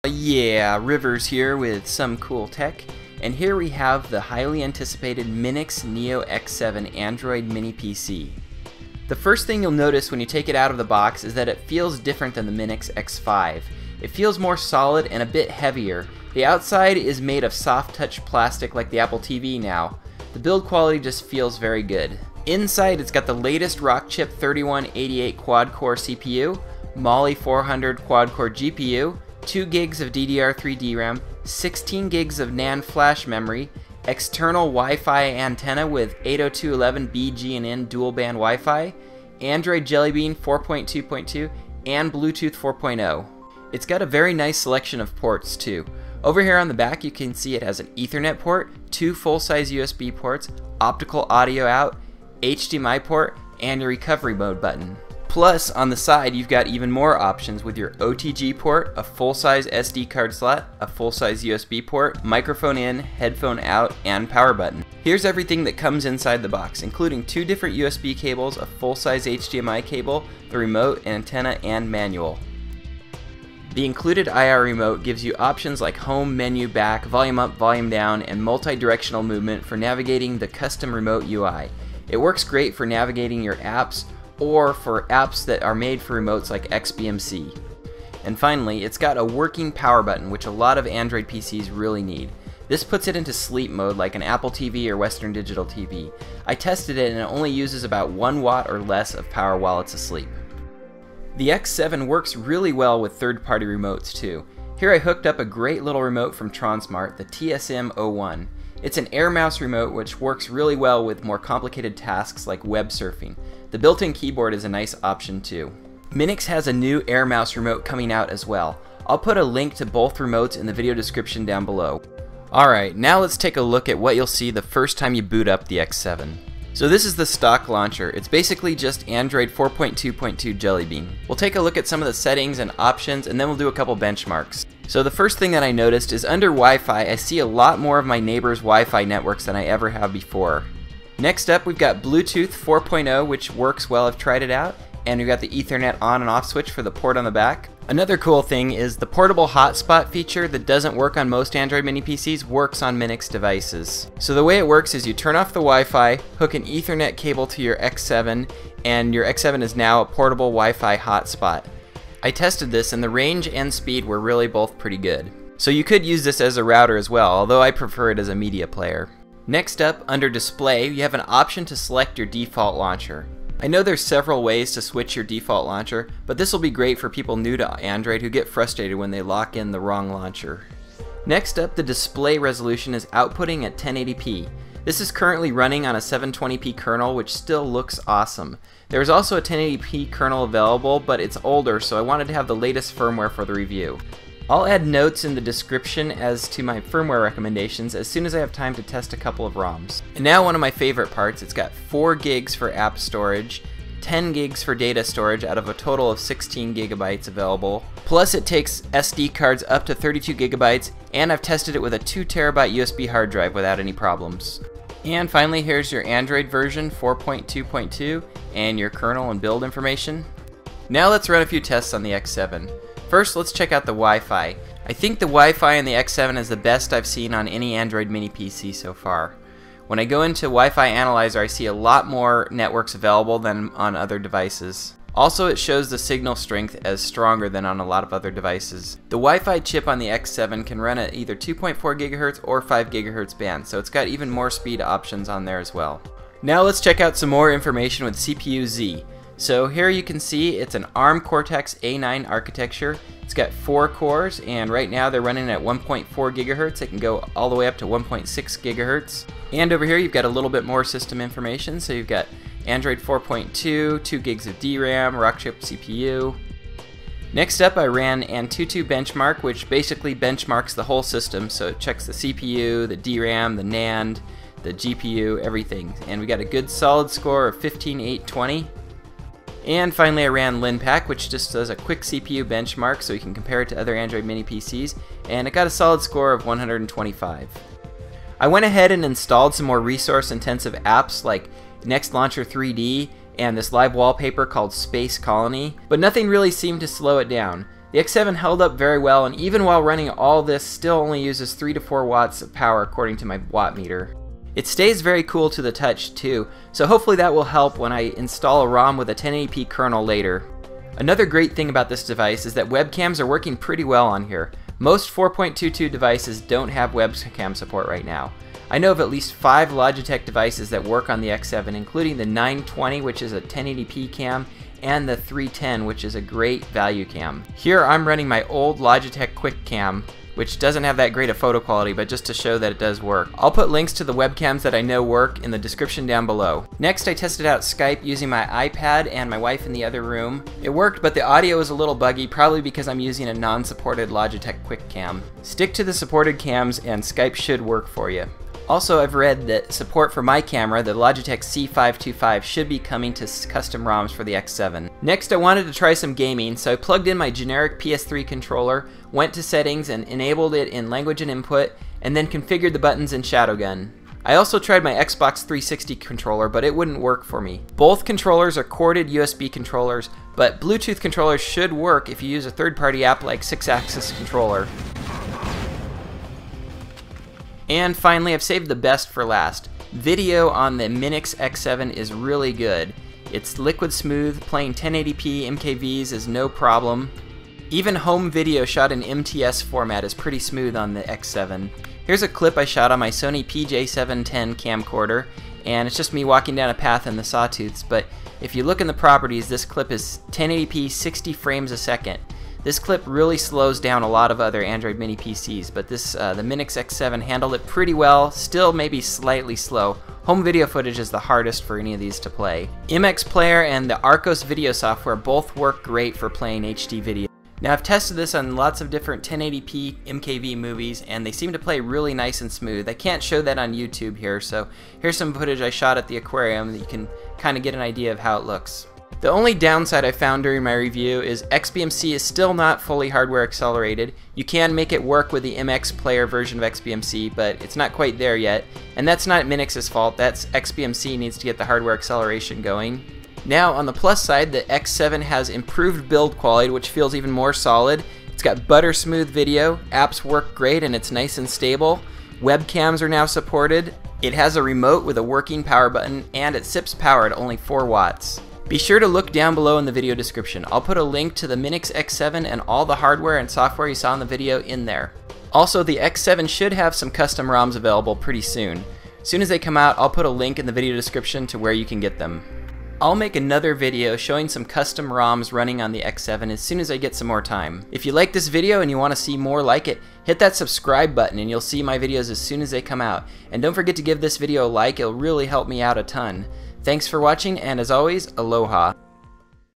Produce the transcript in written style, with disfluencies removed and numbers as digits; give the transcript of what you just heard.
Yeah, Rivers here with some cool tech, and here we have the highly anticipated Minix Neo X7 Android mini PC. The first thing you'll notice when you take it out of the box is that it feels different than the Minix X5. It feels more solid and a bit heavier. The outside is made of soft touch plastic like the Apple TV now. The build quality just feels very good. Inside it's got the latest Rockchip 3188 quad-core CPU, Mali 400 quad-core GPU, 2 gigs of DDR3 DRAM, 16 gigs of NAND flash memory, external Wi-Fi antenna with 802.11b G&N dual-band Wi-Fi, Android Jelly Bean 4.2.2, and Bluetooth 4.0. It's got a very nice selection of ports too. Over here on the back you can see it has an Ethernet port, 2 full-size USB ports, optical audio out, HDMI port, and a recovery mode button. Plus, on the side, you've got even more options with your OTG port, a full-size SD card slot, a full-size USB port, microphone in, headphone out, and power button. Here's everything that comes inside the box, including 2 different USB cables, a full-size HDMI cable, the remote, an antenna, and manual. The included IR remote gives you options like home, menu, back, volume up, volume down, and multi-directional movement for navigating the custom remote UI. It works great for navigating your apps, or for apps that are made for remotes like XBMC. And finally, it's got a working power button, which a lot of Android PCs really need. This puts it into sleep mode like an Apple TV or Western Digital TV. I tested it and it only uses about 1 watt or less of power while it's asleep. The X7 works really well with third-party remotes too. Here I hooked up a great little remote from Transmart, the TSM-01. It's an air mouse remote which works really well with more complicated tasks like web surfing. The built-in keyboard is a nice option too. Minix has a new air mouse remote coming out as well. I'll put a link to both remotes in the video description down below. Alright, now let's take a look at what you'll see the first time you boot up the X7. So this is the stock launcher. It's basically just Android 4.2.2 Jelly Bean. We'll take a look at some of the settings and options and then we'll do a couple benchmarks. So the first thing that I noticed is under Wi-Fi I see a lot more of my neighbor's Wi-Fi networks than I ever have before. Next up we've got Bluetooth 4.0 which works well, I've tried it out, and we've got the Ethernet on and off switch for the port on the back. Another cool thing is the portable hotspot feature that doesn't work on most Android mini PCs works on Minix devices. So the way it works is you turn off the Wi-Fi, hook an Ethernet cable to your X7, and your X7 is now a portable Wi-Fi hotspot. I tested this and the range and speed were really both pretty good. So you could use this as a router as well, although I prefer it as a media player. Next up, under display, you have an option to select your default launcher. I know there's several ways to switch your default launcher, but this will be great for people new to Android who get frustrated when they lock in the wrong launcher. Next up, the display resolution is outputting at 1080p. This is currently running on a 720p kernel, which still looks awesome. There is also a 1080p kernel available, but it's older, so I wanted to have the latest firmware for the review. I'll add notes in the description as to my firmware recommendations as soon as I have time to test a couple of ROMs. And now one of my favorite parts, it's got 4 gigs for app storage, 10 gigs for data storage out of a total of 16 gigabytes available. Plus it takes SD cards up to 32 gigabytes, and I've tested it with a 2 terabyte USB hard drive without any problems. And finally, here's your Android version 4.2.2 and your kernel and build information. Now let's run a few tests on the X7. First, let's check out the Wi-Fi. I think the Wi-Fi in the X7 is the best I've seen on any Android mini PC so far. When I go into Wi-Fi Analyzer, I see a lot more networks available than on other devices. Also, it shows the signal strength as stronger than on a lot of other devices. The Wi-Fi chip on the X7 can run at either 2.4 GHz or 5 GHz band, so it's got even more speed options on there as well. Now let's check out some more information with CPU-Z. So here you can see it's an ARM Cortex-A9 architecture. It's got 4 cores, and right now they're running at 1.4 GHz. It can go all the way up to 1.6 GHz. And over here you've got a little bit more system information. So you've got Android 4.2, 2 gigs of DRAM, Rockchip CPU. Next up I ran Antutu Benchmark, which basically benchmarks the whole system. So it checks the CPU, the DRAM, the NAND, the GPU, everything. And we got a good solid score of 15,820. And finally I ran LinPack, which just does a quick CPU benchmark so you can compare it to other Android mini PCs, and it got a solid score of 125. I went ahead and installed some more resource intensive apps like Next Launcher 3D and this live wallpaper called Space Colony, but nothing really seemed to slow it down. The X7 held up very well, and even while running all this, still only uses 3 to 4 watts of power according to my watt meter. It stays very cool to the touch too, so hopefully that will help when I install a ROM with a 1080p kernel later. Another great thing about this device is that webcams are working pretty well on here. Most 4.22 devices don't have webcam support right now. I know of at least 5 Logitech devices that work on the X7, including the 920, which is a 1080p cam, and the 310, which is a great value cam. Here I'm running my old Logitech Quick Cam, which doesn't have that great of photo quality, but just to show that it does work. I'll put links to the webcams that I know work in the description down below. Next, I tested out Skype using my iPad and my wife in the other room. It worked, but the audio is a little buggy, probably because I'm using a non-supported Logitech Quick Cam. Stick to the supported cams and Skype should work for you. Also, I've read that support for my camera, the Logitech C525, should be coming to custom ROMs for the X7. Next, I wanted to try some gaming, so I plugged in my generic PS3 controller, went to settings and enabled it in language and input, and then configured the buttons in Shadowgun. I also tried my Xbox 360 controller, but it wouldn't work for me. Both controllers are corded USB controllers, but Bluetooth controllers should work if you use a third-party app like 6-Axis Controller. And finally, I've saved the best for last. Video on the Minix X7 is really good. It's liquid smooth, playing 1080p MKVs is no problem. Even home video shot in MTS format is pretty smooth on the X7. Here's a clip I shot on my Sony PJ710 camcorder, and it's just me walking down a path in the Sawtooths, but if you look in the properties, this clip is 1080p 60 frames a second. This clip really slows down a lot of other Android mini PCs, but the Minix X7 handled it pretty well, still maybe slightly slow. Home video footage is the hardest for any of these to play. MX Player and the Arcos video software both work great for playing HD video. Now I've tested this on lots of different 1080p MKV movies and they seem to play really nice and smooth. I can't show that on YouTube here, so here's some footage I shot at the aquarium that you can kind of get an idea of how it looks. The only downside I found during my review is XBMC is still not fully hardware accelerated. You can make it work with the MX Player version of XBMC, but it's not quite there yet. And that's not Minix's fault, that's XBMC needs to get the hardware acceleration going. Now on the plus side, the X7 has improved build quality, which feels even more solid. It's got butter smooth video, apps work great and it's nice and stable. Webcams are now supported. It has a remote with a working power button and it sips power at only 4 watts. Be sure to look down below in the video description. I'll put a link to the Minix X7 and all the hardware and software you saw in the video in there. Also, the X7 should have some custom ROMs available pretty soon. As soon as they come out, I'll put a link in the video description to where you can get them. I'll make another video showing some custom ROMs running on the X7 as soon as I get some more time. If you like this video and you want to see more like it, hit that subscribe button and you'll see my videos as soon as they come out. And don't forget to give this video a like, it'll really help me out a ton. Thanks for watching, and as always, aloha.